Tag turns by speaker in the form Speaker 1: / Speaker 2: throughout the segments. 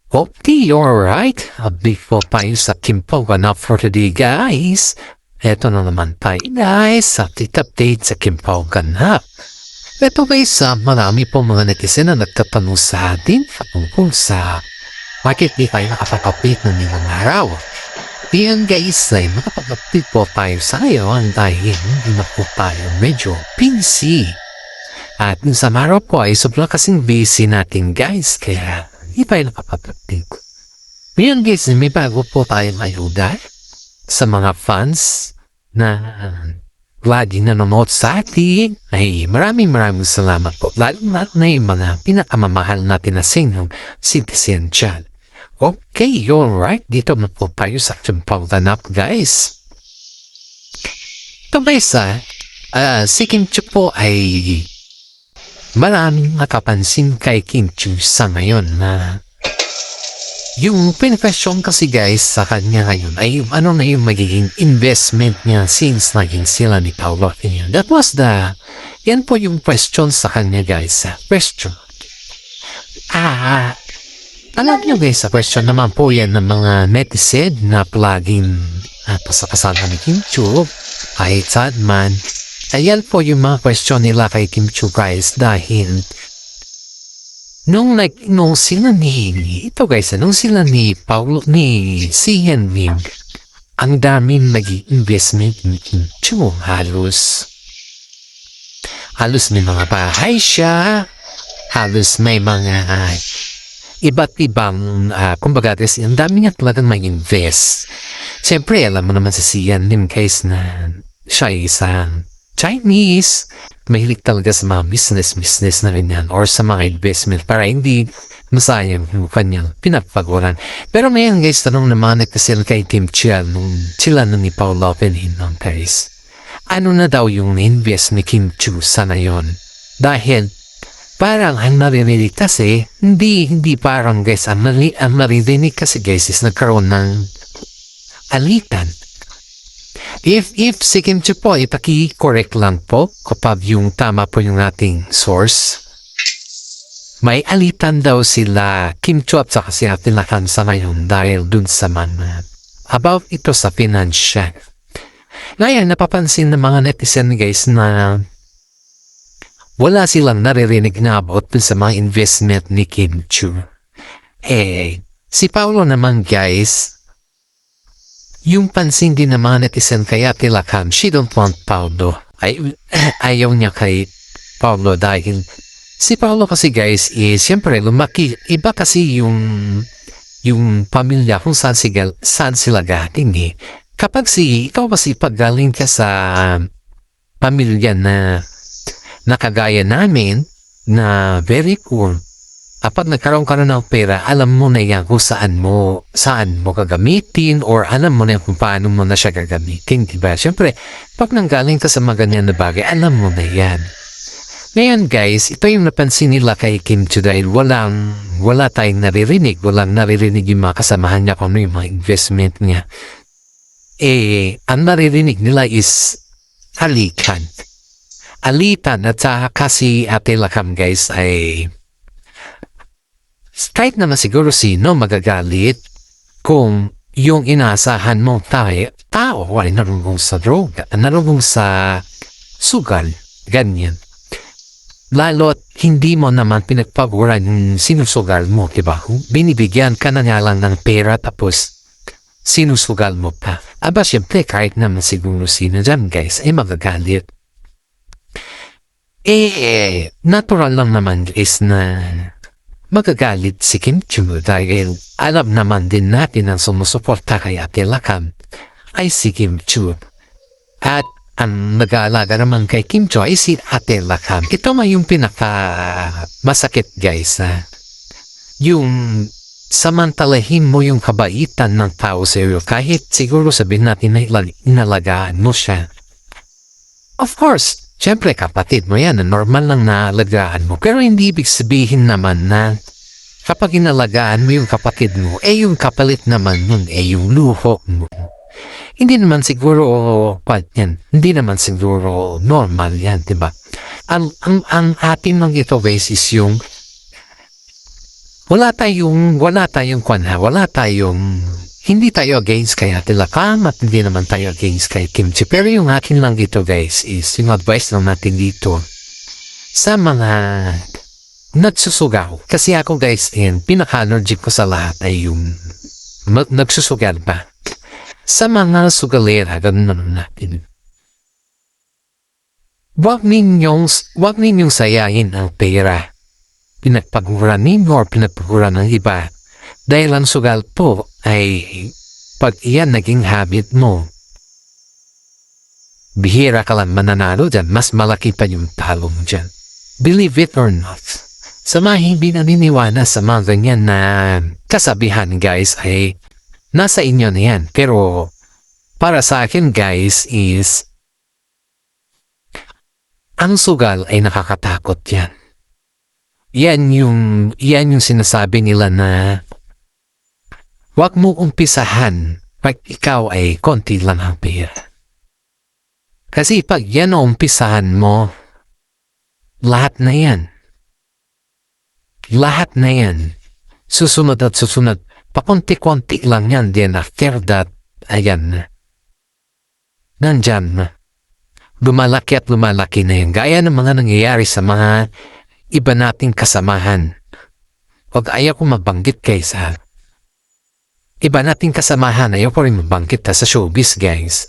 Speaker 1: Okay, alright. Before tayo sa Kimpogan up for today, guys. Eto na naman tayo, guys. Update sa Kimpogan up. Eto guys, marami po mga netizen na nagtatanong sa atin tungkol sa bakit di tayo nakapag-update ng ilang araw. Yan guys, ay makapag-update po tayo sa ngayon dahil hindi na po tayo medyo busy. At sa araw po ay sobrang kasing busy natin guys, kaya hindi tayo nakapag-update. Ngayon guys, may bago po tayong ayuda sa mga fans na lagi nanonood sa atin. Ay maraming salamat po. Lalo na yung mga pinakamamahal natin na senior citizen dyan. Okay, alright. Dito na po tayo sa Kimpogan up guys. Ito guys si Kim Chiu po ay maraming nakapansin kay Kim Chiu sa ngayon na yung pinag-question kasi guys sa kanya ngayon ay ano na yung magiging investment niya since naging sila ni Paolo. That was yan po yung question sa kanya guys. Question. Alam nyo guys, sa question naman po yan ng mga netizen na palaging pasakasama ni Kim Chiu, kahit saan man. Ayan po yung mga question nila kay Kim Chiu guys dahil nung sila ni Paolo ni Sian Ming, ang daming nag-investment ni Kim Chiu. Halos may mga bahay siya, halos may mga iba't ibang kumbaga ang dami niya talagang mag-invest. Siyempre alam mo naman sa Sian Lim case na siya isang Chinese, mahilig talaga sa mga business na rin yan or sa mga investment para hindi masayang yung kanyang pinagpaguran. Pero ngayon guys, tanong naman kasi kay Kim Chiu nung sila ni Paolo Pinhinong guys. Ano na daw yung invest ni Kim Chiu sa ngayon? Dahil parang ang naririnig kasi, hindi parang guys, ang naririnig kasi guys is nagkaroon ng alitan. If si Kim Chiu po, ipaki-correct lang po kapag yung tama po yung ating source. May alitan daw sila Kim Chiu at saka si Ate Lakam sa ngayon dahil dun sa mga about ito sa financial. Ngayon, napapansin ng mga netizen guys na wala silang naririnig na about sa mga investment ni Kim Chiu. Si Paolo naman guys, yung pansin din ng mga netizen kay Ate Lakam, she don't want Paolo. Ayaw niya kay Paolo dahil si Paolo kasi guys is siyempre lumaki. Iba kasi yung pamilya kung saan sila galing eh. Kapag ikaw kasi paggaling ka sa pamilya na kagaya namin na very poor, kapag nagkaroon ka na ng pera, alam mo na yan kung saan mo gagamitin or alam mo na kung paano mo na siya gagamitin, diba? Siyempre, pag nanggaling ka sa mga ganyan na bagay, alam mo na yan. Ngayon guys, ito yung napansin nila kay Kim Chiu dahil wala tayong naririnig, walang naririnig yung mga kasamahan niya kung ano yung mga investment niya. Ang naririnig nila is alitan at kasi Ate Lakam guys ay kahit naman siguro sino magagalit kung yung inaasahan mo tao ay narunong sa droga, narunong sa sugal, ganyan. Lalo't hindi mo naman pinagpaguran yung sinusugal mo, diba? Binibigyan ka na nga lang ng pera tapos sinusugal mo pa. Aba, siyempre kahit naman siguro sino dyan guys ay magagalit. Natural lang naman is na magagalit si Kim Chiu dahil alam naman din natin ang sumusuporta kay Ate Lakam ay si Kim Chiu. At ang nag-aalaga naman kay Kim Chiu ay si Ate Lakam. Ito may yung pinaka-masakit guys. Yung samantalahin mo yung kabaitan ng tao sa iyo kahit siguro sabihin natin na inalagaan mo siya. Of course, siyempre kapatid mo yan, normal lang na alagaan mo. Pero hindi ibig sabihin naman na kapag inalagaan mo yung kapatid mo, yung kapalit naman nun, yung luho mo. Hindi naman siguro hindi naman siguro normal yan, diba? Ang atin lang ito guys is yung hindi tayo against kay Ate Lakam at hindi naman tayo against kay Kimchi. Pero yung akin lang dito guys is yung advice lang natin dito sa mga nagsusugaw. Kasi ako guys, pinaka-allergic ko sa lahat ay yung nagsusugal ba. Sa mga sugalera, ganun naman natin. Huwag ninyong sayahin ang pera. Pinagpagmura ninyo or pinagpagmura ng iba. Dahil ang sugal po ay pag iyan naging habit mo, bihira ka lang mananalo dyan, mas malaki pa yung talo mo dyan. Believe it or not. Sa mga hindi naniniwala sa mga ganyan na kasabihan guys ay nasa inyo na yan. Pero para sa akin guys is ang sugal ay nakakatakot yan. Yan yung sinasabi nila na huwag mo umpisahan pag ikaw ay konti lang ang pera. Kasi pag yan ang umpisahan mo, lahat na yan. Lahat na yan. Susunod at susunod. Pakunti-kunti lang yan. Then after that, ayan. Nandyan na. Lumalaki at lumalaki na yan. Gaya ng mga nangyayari sa mga iba nating kasamahan. Huwag ayaw ko mabanggit kay sa iba nating kasamahan. Ayaw ko rin mabanggit sa showbiz guys.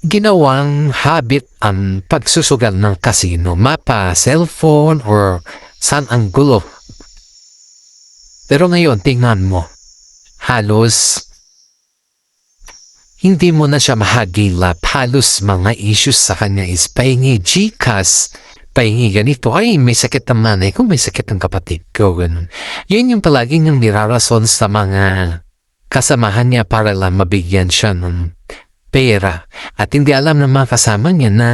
Speaker 1: Ginawang habit ang pagsusugal ng casino. Mapa, cellphone, or saan ang gulo. Pero ngayon, tingnan mo. Halos hindi mo na siya mahagilap. Halos mga issues sa kanya is pahingi GCash, pahingi ganito. Ay, may sakit ang nanay ko, may sakit ang kapatid ko. Ganun. Yun yung palagi niyang nirarason sa mga kasamahan niya para lang mabigyan siya ng pera. At hindi alam ng mga kasama niya na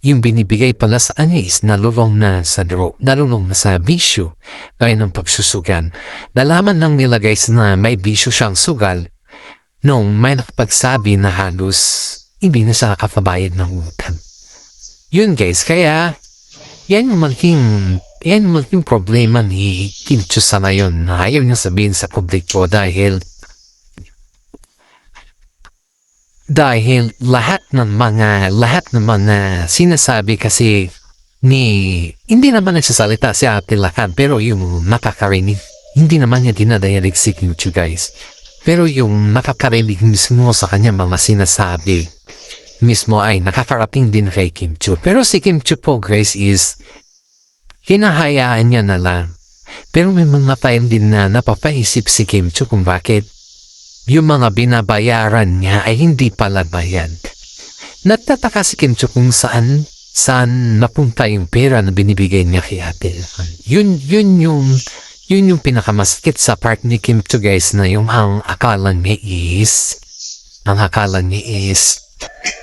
Speaker 1: yung binibigay pala sa kanya is nalulong na sa draw, nalulong na sa bisyo. Kaya ng pagsusugan. Nalaman lang nila guys na may bisyo siyang sugal nung may nakapagsabi na halos hindi na siya nakapabayad ng utang. Yun guys, kaya yan yung malaking problema ni Kimchi sa ngayon na ayaw niya sabihin sa publiko dahil lahat ng mga sinasabi kasi hindi naman nagsasalita si Ate Lakam pero yung nakakarinig, hindi naman niya dinadayalig si Kimchi guys. Pero yung nakakarinig mismo sa kanya mga sinasabi mismo ay nakakarating din kay Kimchi. Pero si Kimchi po guys is hinahayaan niya na lang. Pero may mga time din na napapaisip si Kimchi kung bakit yung mga binabayaran niya ay hindi pala bayad. Nagtataka si Kimchi kung saan napunta yung pera na binibigay niya kay Ate. Yun yung pinakamasakit sa part ni Kimchi guys na yung ang akala niya is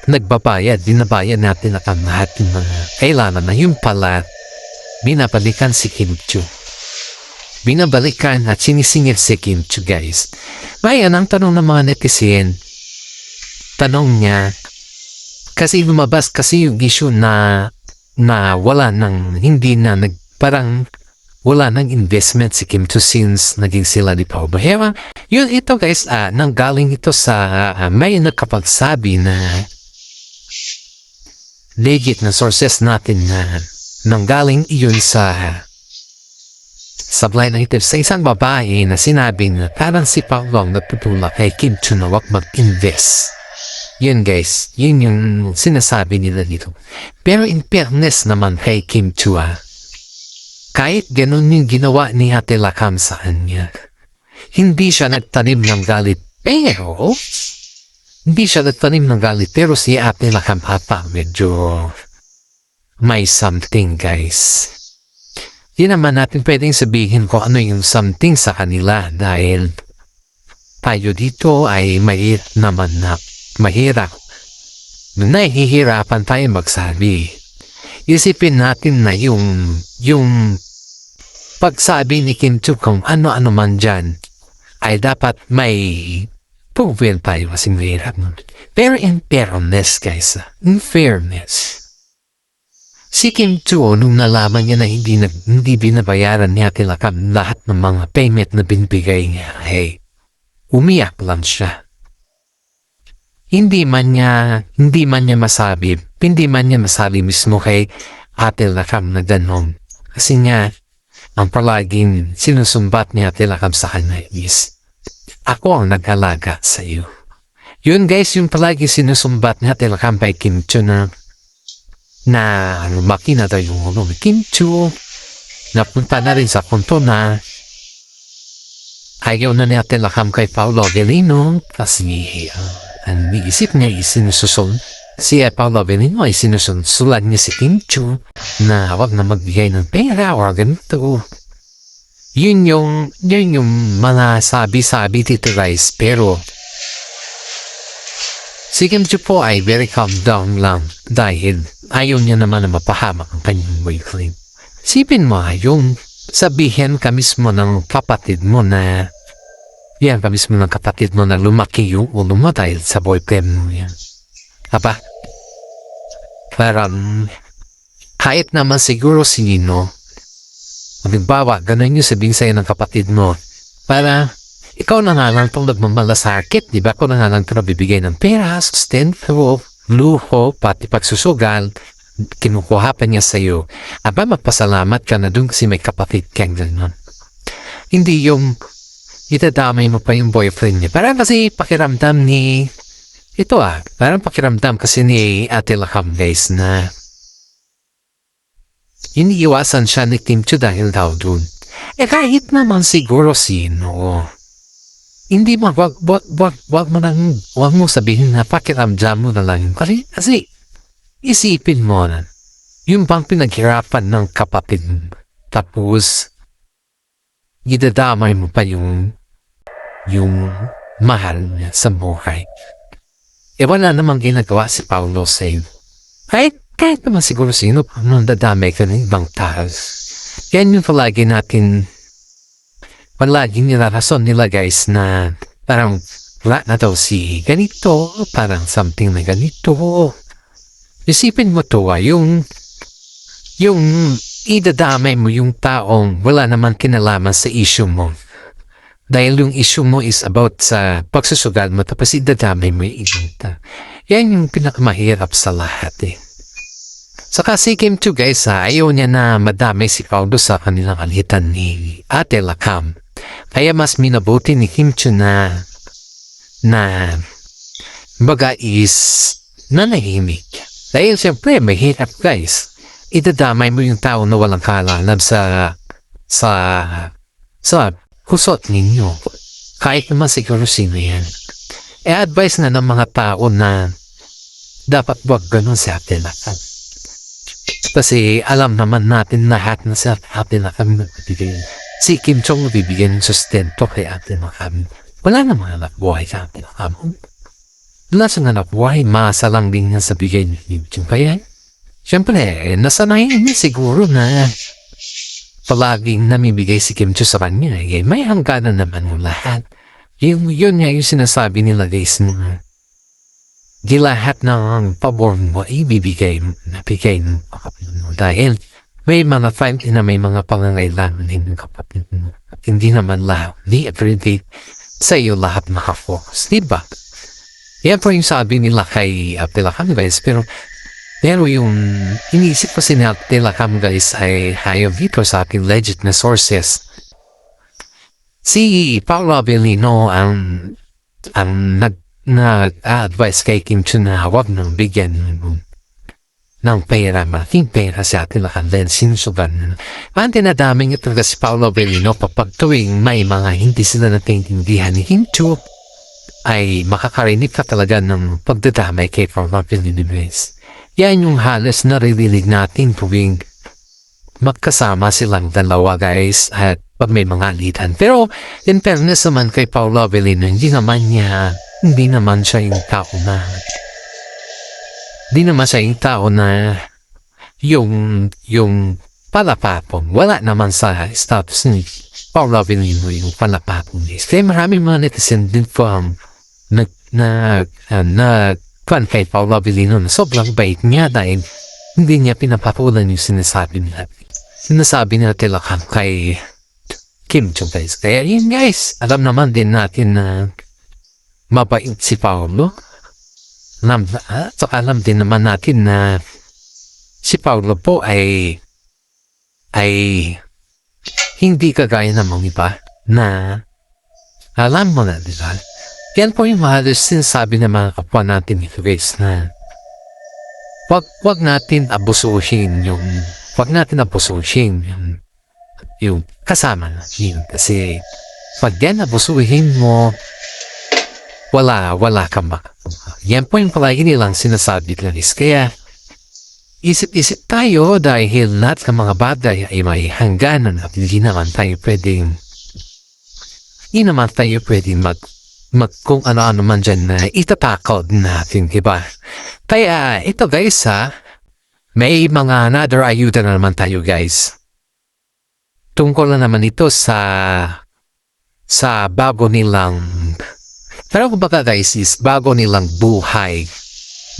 Speaker 1: nagbabayad, binabayad natin at ang lahat ng mga kailangan na yung pala binabalikan si Kimchi. Binabalikan at sinisingil si Kimchi guys. Bayan, ang tanong ng mga netizen, tanong niya, kasi lumabas kasi yung issue na wala nang, hindi na parang wala nang investment si Kimchi since naging sila ni Pao Bahera. Yun ito guys, nanggaling ito sa may nakapagsabi na legit na sources natin na nanggaling iyon sa blind items sa isang babae na sinabi na parang si Pao lang natutulak kay Kimchi na wag mag-invest. Yun guys, yun yung sinasabi nila dito. Pero in fairness naman kay Kimchi kahit ganun yung ginawa ni Ate Lakam sa kanya, hindi siya nagtanim ng galit. Pero si Ate Lakam medyo may something guys. Di naman natin pwedeng sabihin kung ano yung something sa kanila dahil tayo dito ay mahirap. Nahihirapan tayo magsabi. Isipin natin na yung pagsabi ni Kimchi kung ano-ano man dyan ay dapat may proven tayo kasing mahirap. Pero in fairness guys, in fairness, Si Kim Cho nung nalaman niya na hindi binabayaran ni Ate Lakam lahat ng mga payment na binibigay niya, umiyak lang siya. Hindi man niya masabi mismo kay Ate Lakam na ganon. Kasi nga, ang palaging sinusumbat ni Ate Lakam sa kanya is, ako ang nag-alaga sa iyo. Yun guys, yung palagi sinusumbat ni Ate Lakam kay Kim Cho na lumaki na daw yung Kim Cho, napunta na rin sa punto na ayaw na ni Ate Lakam kay Paolo Avellino kasi ang iisip niya si Paolo Avellino ay sinusunsulan niya si Kim Cho na wag na magbigay ng pera o ganito. Yun yung mga sabi-sabi dito guys, pero si Kim Cho po ay very calm down lang dahil ayaw niya naman na mapahamak ang kanyang boyfriend. Sipin mo yung sabihin ka mismo ng kapatid mo na lumaki yung ulo mo dahil sa boyfriend mo yan. Aba, parang kahit naman siguro sino, halimbawa, ganun yung sabihin sa'yo ng kapatid mo, para ikaw na nga lang itong nagmamalasakit, di ba? Ikaw na nga lang ito nabibigay ng pera, sustento, luho, pati pagsusugal, kinukuha pa niya sa'yo. Aba, magpasalamat ka na dun kasi may kapatid kang gano'n. Hindi yung itadamay mo pa yung boyfriend niya. Parang kasi pakiramdam kasi ni Ate Lakam guys na iniiwasan siya ni Kim Cho dahil daw dun. Kahit naman siguro sino, hindi mo, wag mo sabihin na pakiramdam mo na lang. Kasi isipin mo na, yung bang pinaghirapan ng kapatid mo, tapos, idadamay mo pa yung mahal niya sa buhay. Wala namang ginagawa si Paolo sa'yo. Kahit naman siguro sino pa dadamay ka ng ibang tao. Yan yung palagi nilarason nila guys na parang wala na daw si ganito, parang something na ganito. Isipin mo to yung idadamay mo yung taong wala naman kinalaman sa issue mo. Dahil yung issue mo is about sa pagsusugal mo tapos idadamay mo yung ibang tao. Yan yung pinakamahirap sa lahat Saka si Kim Cho guys ayaw niya na madamay si Paolo sa kanilang alitan ni Ate Lakam. Kaya mas minabuti ni Kim Cho na baga is nanahimik. Dahil siyempre mahirap guys. Idadamay mo yung tao na walang kalalab sa kusot ninyo. Kahit naman siguro sino yan. Advice na ng mga tao na dapat wag ganun si Ate Lakam. Kasi alam naman natin lahat na si Ate Lakam nagbibigay. Si Kim Cho bibigyan ng sustento kay Ate Lakam. Wala namang anak buhay sa Ate Lakam. Wala sa anak buhay, masa lang din niya sa bigay ni Kim Cho. Kaya, siyempre, nasanayin niya siguro na palaging namibigay si Kim Cho sa kanya. May hangganan naman yung lahat. Yun nga yung sinasabi nila guys na di lahat ng pabor mo ibibigay mo dahil may mga time na may mga pangangailangan din ng kapatid mo. At hindi naman lahat, di everyday sa iyo lahat nakafocus, diba? Yan po yung sabi nila kay Ate Lakam guys, pero yung iniisip ko si Ate Lakam guys ay hayop dito sa aking legit na sources. Si Paolo Avellino ang nag-advise kay Kim Cho na huwag nang bigyan ng pera, malaking pera si Ate Lakam, then sinusugan. Ang dinadaming ito si Paolo Avellino kapag tuwing may mga hindi sila natintindihan ni Kim Cho ay makakarinig ka talaga ng pagdadamay kay Paolo Avellino. Yan yung halos naririnig natin tuwing magkasama silang dalawa guys at pag may mga alitan. Pero in fairness naman kay Paolo Avellino, hindi naman siya yung tao na yung palapapon. Wala naman sa status ni Paolo Avellino yung palapapon. Kaya maraming mga netizen din po kay Paolo Avellino na sobrang bait niya dahil hindi niya pinapapulan yung sinasabi nila. Sinasabi nila tilakang kay Kim Jong guys. Kaya yun guys, alam naman din natin na mabait si Paolo. Alam din naman natin na si Paolo po ay hindi kagaya ng mga iba na alam mo na, di ba? Yan po yung mahalos sinasabi ng mga kapwa natin ni Grace na wag natin abusuhin yung kasama natin. Kasi pag yan abusuhin mo, wala kang makatuwa. Yan po yung palagi nilang sinasabi nila. Kaya isip-isip tayo dahil lahat ng mga bagay ay may hangganan at hindi naman tayo pwedeng kung ano-ano man dyan na itatakod natin, diba? Kaya ito guys may mga another ayuda na naman tayo guys. Tungkol na naman ito sa bago nilang, pero kumbaga guys is bago nilang buhay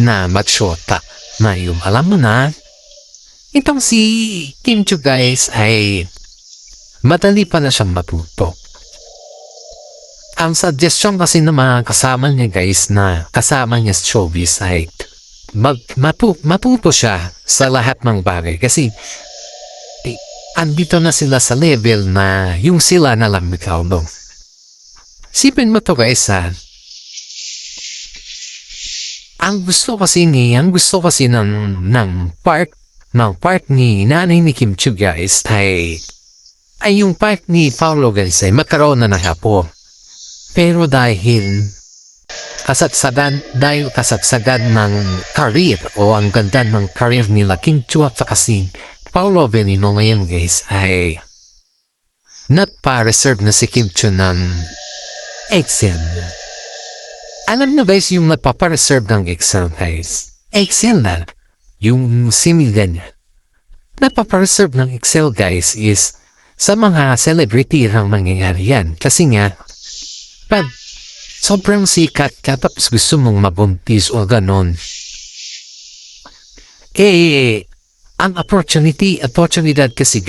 Speaker 1: na matsyota. Na yung alam mo na, itong si Kim Chiu guys ay madali pa na siyang matuto. Ang suggestion kasi ng mga kasama niya guys na kasama niya sa showbiz ay matuto siya sa lahat ng bagay kasi andito na sila sa level na yung sila na lang ikaw no. Sipin mo to guys ang gusto kasi ng part ni nanay ni Kim Chiu guys ay yung part ni Paolo guys ay magkaroon na ng apo. Pero dahil kasagsagan ng career o ang ganda ng career nila Kim Chiu at si Paolo Avellino ngayon guys ay not pa-reserve na si Kim Chiu ng Excel. Alam nyo guys yung nagpapareserve ng Excel guys. Excel na. Yung similar niya. Nagpapareserve ng Excel guys is sa mga celebrity lang mangyayari yan. Kasi nga pag sobrang sikat ka tapos gusto mong mabuntis o ganon. Ang opportunidad kasi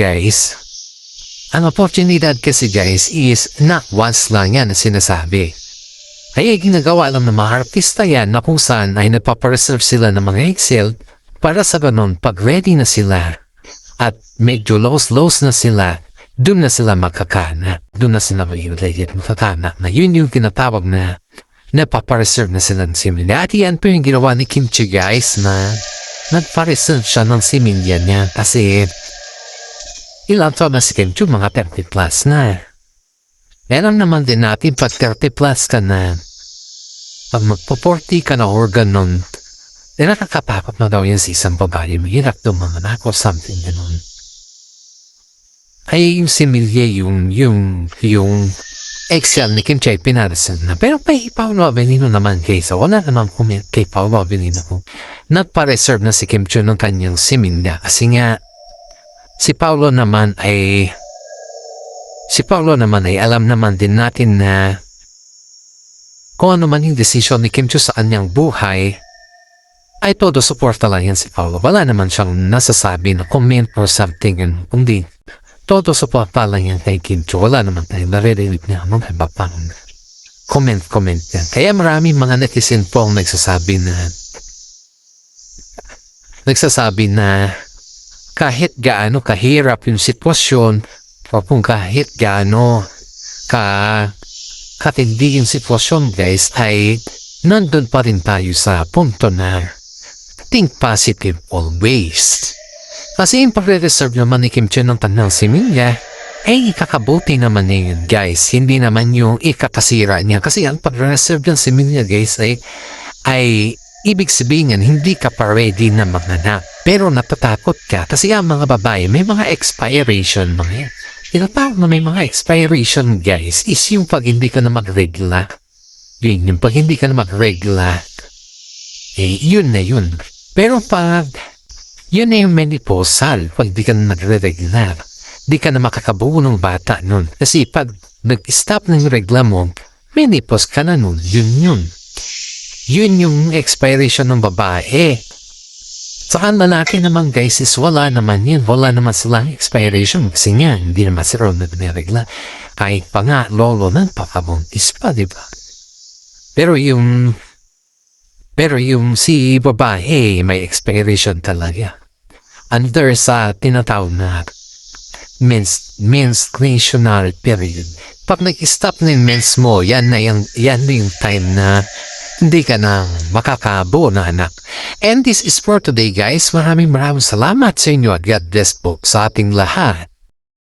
Speaker 1: guys is not once lang yan na sinasabi. Kaya ginagawa lang ng mga artista yan na kung saan ay nagpapareserve sila ng mga Excel para sa ganon pag ready na sila at medyo lows na sila, doon na sila makakana. Doon na sila makakana. Na yun yung tinatawag na napapareserve na sila ng similya. At yan po yung ginawa ni Kim Chiu guys na nagpareserve siya ng similya niya kasi ilang taon na si Kim Chiu, mga 30 plus na. Meron naman din natin pag 30 plus ka na, pag magpo-40 ka na organ nun, nakakapapap na daw yan sa isang babae. Mahirap daw mga anak o something ganun. Ay yung similye yung Excel ni Kim Chiu pinarasan na. Pero kay Paolo Avellino naman kaysa wala naman kay Paolo Avellino kung nagpa-reserve na si Kim Chiu ng kanyang similya. Kasi nga si Paolo naman ay alam naman din natin na kung ano man yung desisyon ni Kim Chiu sa kanyang buhay ay todo suporta lang yan si Paolo. Wala naman siyang nasasabi na comment or something. Kundi todo suporta lang yan kay Kim Chiu. Wala naman tayo naririnig niya mga iba pang comment yan. Kaya marami mga netizen po ang nagsasabi na kahit gaano kahirap yung sitwasyon o kung kahit gaano katindi yung sitwasyon guys ay nandun pa rin tayo sa punto na think positive always. Kasi yung pag-reserve naman ni Kim Chiu ng tanang similya ay ikakabuti naman niya yun guys. Hindi naman yung ikakasira niya. Kasi ang pag-reserve ng similya guys ay ibig sabihin hindi ka pa ready na manganak. Pero natatakot ka kasi ang mga babae may mga expiration mga yan. Tinatawag na may mga expiration guys is yung pag hindi ka na magregla. Yung pag hindi ka na magregla yun na yun. Pero pag yun na yung menopausal, pag di ka na nagre-regla, di ka na makakabuo ng bata nun. Kasi pag nag-stop ng regla mo, menopause ka na nun. Yun yung expiration ng babae. Sa lalaki naman guys is wala naman yun. Wala naman silang expiration kasi nga hindi naman sila na biniregla. Kahit pa nga lolo ng papabuntis pa, di ba? Pero yung si babae may expiration talaga. Under sa tinatawag na menstruational period. Pag nag-stop na yung mens mo, yan na yung time na hindi ka na makakabuo na anak. And this is for today guys. Maraming salamat sa inyo at God bless po sa ating lahat.